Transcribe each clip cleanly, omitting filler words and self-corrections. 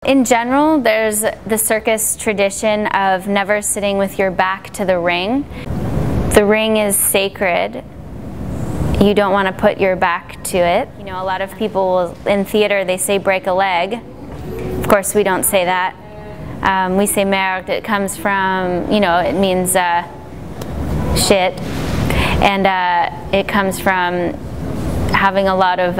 In general, there's the circus tradition of never sitting with your back to the ring. The ring is sacred. You don't want to put your back to it. You know, a lot of people will, in theater, they say break a leg. Of course, we don't say that. We say merde. It comes from, you know, it means shit. And it comes from having a lot of,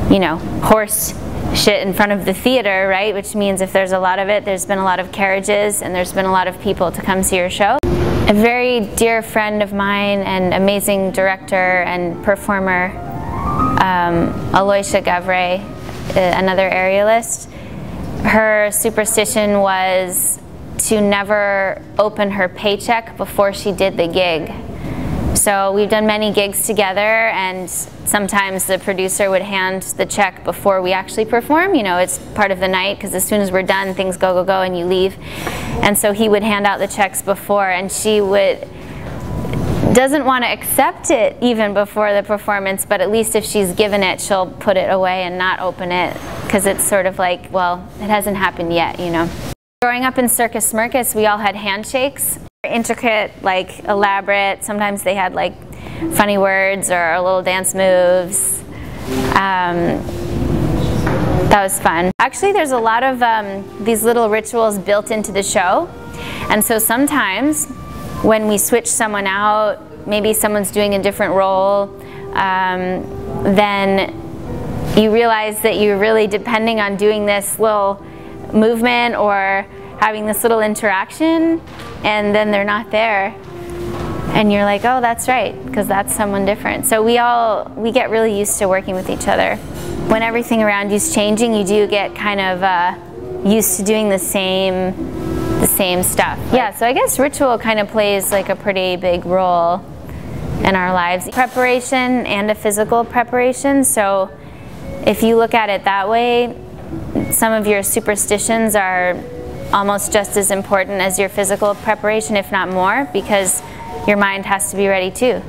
you know, horse shit in front of the theater, right? Which means if there's a lot of it, there's been a lot of carriages and there's been a lot of people to come see your show. A very dear friend of mine and amazing director and performer, Aloysia Gavray, another aerialist, her superstition was to never open her paycheck before she did the gig. So we've done many gigs together, and sometimes the producer would hand the check before we actually perform. You know, it's part of the night, because as soon as we're done, things go and you leave. And so he would hand out the checks before, and she doesn't want to accept it even before the performance, but at least if she's given it, she'll put it away and not open it, because it's sort of like, well, it hasn't happened yet, you know. Growing up in Circus Smirkus, we all had handshakes. Intricate, like elaborate. Sometimes they had like funny words or little dance moves. That was fun. Actually, there's a lot of these little rituals built into the show, and so sometimes when we switch someone out, maybe someone's doing a different role, then you realize that you're really depending on doing this little movement or having this little interaction, and then they're not there, and you're like, oh, that's right, because that's someone different. So we get really used to working with each other. When everything around you's changing, you do get kind of used to doing the same stuff. Yeah, so I guess ritual kind of plays like a pretty big role in our lives. Preparation and a physical preparation. So if you look at it that way, some of your superstitions are almost just as important as your physical preparation, if not more, because your mind has to be ready too.